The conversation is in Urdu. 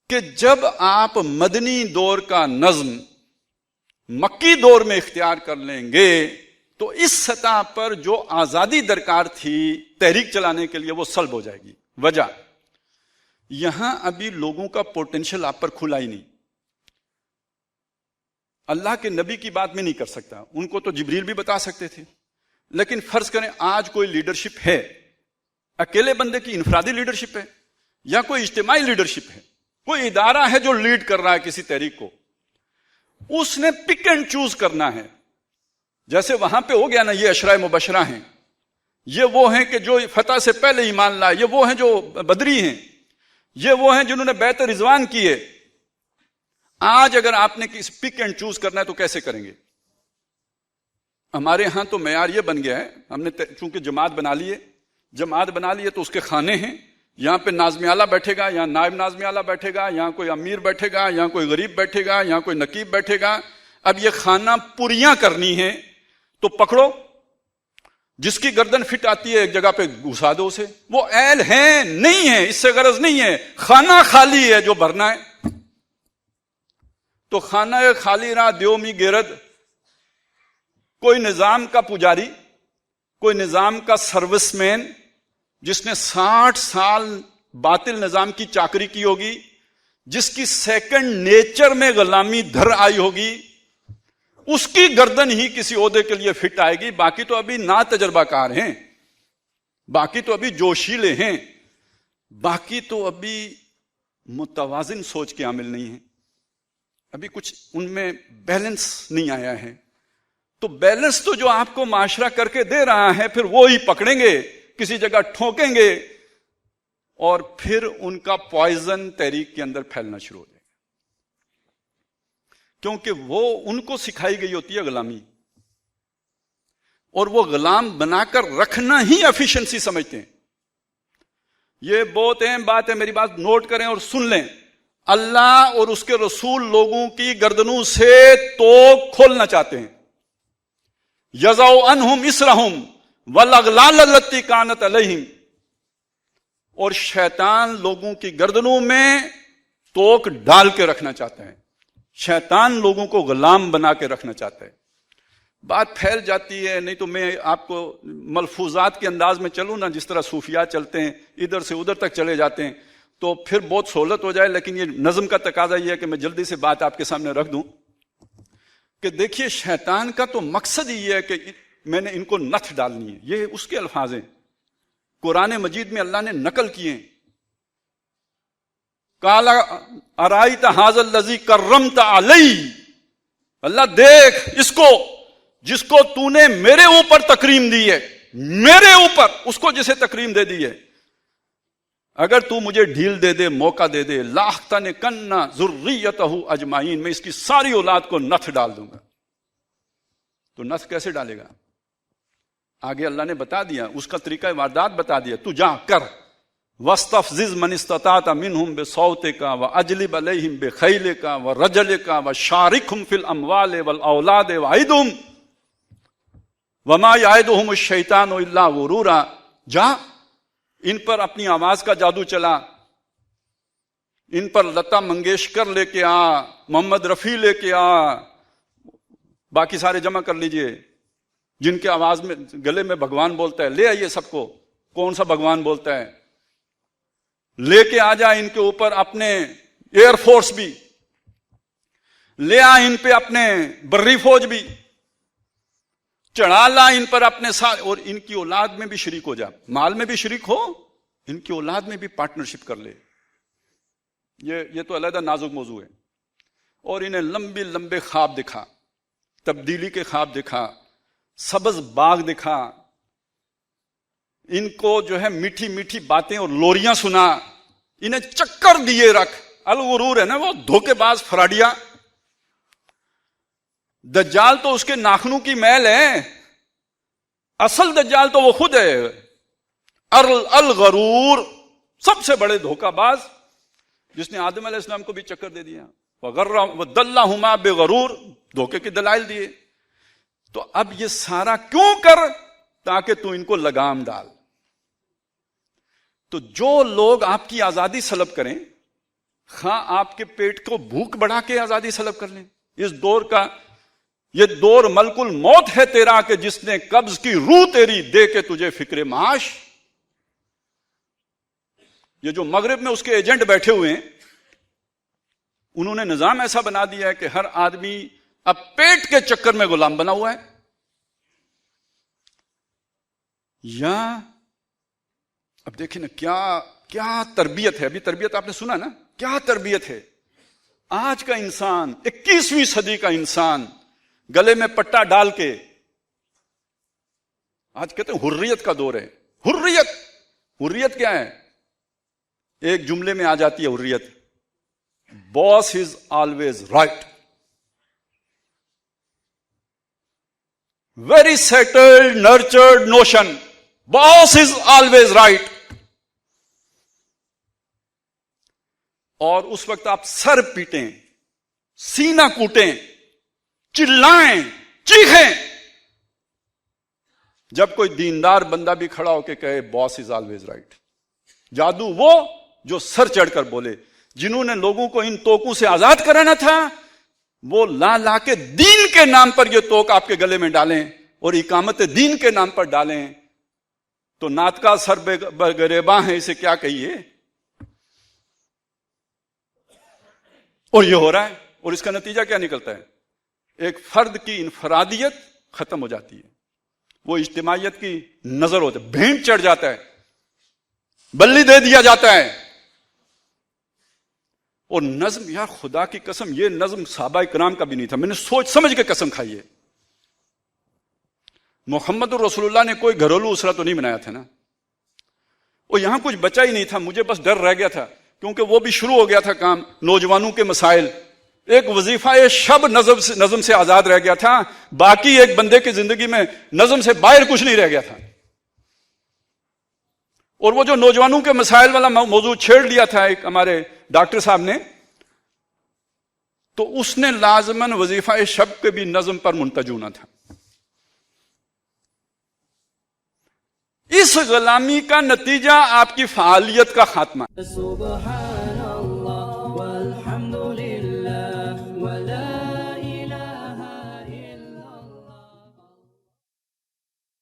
کہ جب آپ مدنی دور کا نظم مکی دور میں اختیار کر لیں گے تو اس سطح پر جو آزادی درکار تھی تحریک چلانے کے لیے وہ سلب ہو جائے گی. وجہ یہاں ابھی لوگوں کا پوٹینشل آپ پر کھلا ہی نہیں. اللہ کے نبی کی بات میں نہیں کر سکتا, ان کو تو جبریل بھی بتا سکتے تھے, لیکن فرض کریں آج کوئی لیڈرشپ ہے, اکیلے بندے کی انفرادی لیڈرشپ ہے یا کوئی اجتماعی لیڈرشپ ہے, کوئی ادارہ ہے جو لیڈ کر رہا ہے کسی تحریک کو, اس نے پک اینڈ چوز کرنا ہے. جیسے وہاں پہ ہو گیا نا, یہ عشرہ مبشرہ ہیں, یہ وہ ہیں کہ جو فتح سے پہلے ایمان لائے, یہ وہ ہیں جو بدری ہیں, یہ وہ ہیں جنہوں نے بیعت رضوان کیے. آج اگر آپ نے کسی پک اینڈ چوز کرنا ہے تو کیسے کریں گے؟ ہمارے ہاں تو معیار یہ بن گیا ہے, ہم نے چونکہ جماعت بنا لیے تو اس کے خانے ہیں, یہاں پہ ناظم اعلیٰ بیٹھے گا, یہاں نائب ناظم اعلیٰ بیٹھے گا, یہاں کوئی امیر بیٹھے گا, یہاں کوئی غریب بیٹھے گا, یہاں کوئی نقیب بیٹھے گا. اب یہ خانہ پوریاں کرنی ہے تو پکڑو, جس کی گردن فٹ آتی ہے ایک جگہ پہ گھسا دو اسے. وہ اہل ہیں نہیں ہے, اس سے غرض نہیں ہے, خانہ خالی ہے جو بھرنا ہے. تو خانہ خالی رہا دیومی گرد, کوئی نظام کا پجاری, کوئی نظام کا سروس مین جس نے 60 سال باطل نظام کی چاکری کی ہوگی, جس کی سیکنڈ نیچر میں غلامی دھر آئی ہوگی, اس کی گردن ہی کسی عہدے کے لیے فٹ آئے گی. باقی تو ابھی نا تجربہ کار ہیں, باقی تو ابھی جوشیلے ہیں, باقی تو ابھی متوازن سوچ کے عامل نہیں ہیں, ابھی کچھ ان میں بیلنس نہیں آیا ہے. تو بیلنس تو جو آپ کو معاشرہ کر کے دے رہا ہے, پھر وہی پکڑیں گے, کسی جگہ ٹھوکیں گے, اور پھر ان کا پوائزن تحریک کے اندر پھیلنا شروع ہو جائے گا. کیونکہ وہ ان کو سکھائی گئی ہوتی ہے غلامی, اور وہ غلام بنا کر رکھنا ہی ایفیشنسی سمجھتے ہیں. یہ بہت اہم بات ہے, میری بات نوٹ کریں اور سن لیں. اللہ اور اس کے رسول لوگوں کی گردنوں سے توق کھولنا چاہتے ہیں. یضع عنہم اسرہم والاغلال التی کانت علیہم, اور شیطان لوگوں کی گردنوں میں توق ڈال کے رکھنا چاہتا ہے, شیطان لوگوں کو غلام بنا کے رکھنا چاہتا ہے. بات پھیل جاتی ہے, نہیں تو میں آپ کو ملفوظات کے انداز میں چلوں نا, جس طرح صوفیاء چلتے ہیں, ادھر سے ادھر تک چلے جاتے ہیں, تو پھر بہت سہولت ہو جائے. لیکن یہ نظم کا تقاضا یہ ہے کہ میں جلدی سے بات آپ کے سامنے رکھ دوں کہ دیکھیے شیطان کا تو مقصد ہی ہے کہ میں نے ان کو نتھ ڈالنی ہے. یہ اس کے الفاظ ہیں, قرآن مجید میں اللہ نے نقل کیے ہیں. قال ارائیت ھذا الذی کرمت علی, اللہ دیکھ اس کو جس کو تو نے میرے اوپر تکریم دی ہے, میرے اوپر, اس کو جسے تکریم دے دی ہے, اگر تو مجھے ڈھیل دے دے, موقع دے دے, لاحتنکن ذریتہ اجمعین, میں اس کی ساری اولاد کو نتھ ڈال دوں گا. تو نتھ کیسے ڈالے گا؟ آگے اللہ نے بتا دیا, اس کا طریقہ واردات بتا دیا. تو جا کر واستفزز من استطاعت منہم بصوتک واجلب علیہم بخیلک ورجلک وشارکہم فی الاموال والاولاد وعدہم وما یعدہم الشیطان الا غرورا. جا ان پر اپنی آواز کا جادو چلا, ان پر لتا منگیشکر لے کے آ, محمد رفیع لے کے آ, باقی سارے جمع کر لیجئے جن کے آواز میں گلے میں بھگوان بولتا ہے, لے آئیے سب کو. کون سا بھگوان بولتا ہے؟ لے کے آ جا ان کے اوپر اپنے ایئر فورس بھی, لے آ ان پہ اپنے بری فوج بھی, چڑھا لا ان پر اپنے ساتھ, اور ان کی اولاد میں بھی شریک ہو جا, مال میں بھی شریک ہو, ان کی اولاد میں بھی پارٹنرشپ کر لے. یہ تو علیحدہ نازک موضوع ہے. اور انہیں لمبے لمبے خواب دکھا, تبدیلی کے خواب دکھا, سبز باغ دکھا, ان کو جو ہے میٹھی میٹھی باتیں اور لوریاں سنا, انہیں چکر دیے رکھ. الغرور ہے نا وہ دھوکے باز فراڈیا. دجال تو اس کے ناخنوں کی میل ہے, اصل دجال تو وہ خود ہے. الغرور سب سے بڑے دھوکہ باز, جس نے آدم علیہ السلام کو بھی چکر دے دیا. وَدَلَّهُمَا بِغَرُورٍ, دھوکے کے دلائل دیے. تو اب یہ سارا کیوں کر؟ تاکہ تو ان کو لگام ڈال. تو جو لوگ آپ کی آزادی سلب کریں, خواہ آپ کے پیٹ کو بھوک بڑھا کے آزادی سلب کر لیں. اس دور کا یہ دور ملک الموت ہے تیرا کہ جس نے قبض کی روح تیری دے کے تجھے فکر معاش. یہ جو مغرب میں اس کے ایجنٹ بیٹھے ہوئے ہیں انہوں نے نظام ایسا بنا دیا ہے کہ ہر آدمی اب پیٹ کے چکر میں غلام بنا ہوا ہے. یا اب دیکھیں نا کیا تربیت ہے. ابھی تربیت آپ نے سنا نا, کیا تربیت ہے. آج کا انسان 21ویں صدی کا انسان گلے میں پٹا ڈال کے, آج کہتے ہیں حریت کا دور ہے. حریت کیا ہے؟ ایک جملے میں آ جاتی ہے حریت, boss is always right. Very settled nurtured notion, boss is always right. اور اس وقت آپ سر پیٹیں, سینہ کوٹیں, چلائیں, چیخیں, جب کوئی دیندار بندہ بھی کھڑا ہو کے کہے باس از آلویز رائٹ. جادو وہ جو سر چڑھ کر بولے. جنہوں نے لوگوں کو ان توکوں سے آزاد کرانا تھا وہ لا کے دین کے نام پر یہ توک آپ کے گلے میں ڈالیں اور اقامت دین کے نام پر ڈالیں تو ناطقہ سر برگریباں ہیں, اسے کیا کہیے. اور یہ ہو رہا ہے. اور اس کا نتیجہ کیا نکلتا ہے؟ ایک فرد کی انفرادیت ختم ہو جاتی ہے, وہ اجتماعیت کی نظر ہوتا ہے, بھینٹ چڑھ جاتا ہے, بلی دے دیا جاتا ہے. اور نظم, یار خدا کی قسم یہ نظم صحابہ کرام کا بھی نہیں تھا. میں نے سوچ سمجھ کے قسم کھائی ہے. محمد رسول اللہ نے کوئی گھریلو اسرہ تو نہیں بنایا تھا نا. اور یہاں کچھ بچا ہی نہیں تھا. مجھے بس ڈر رہ گیا تھا کیونکہ وہ بھی شروع ہو گیا تھا کام, نوجوانوں کے مسائل. ایک وظیفہ شب نظم سے آزاد رہ گیا تھا, باقی ایک بندے کی زندگی میں نظم سے باہر کچھ نہیں رہ گیا تھا. اور وہ جو نوجوانوں کے مسائل والا موضوع چھیڑ لیا تھا ایک ہمارے ڈاکٹر صاحب نے, تو اس نے لازماً وظیفہ شب کے بھی نظم پر منتج ہونا تھا. اس غلامی کا نتیجہ آپ کی فعالیت کا خاتمہ. سبحان اللہ والحمد للہ.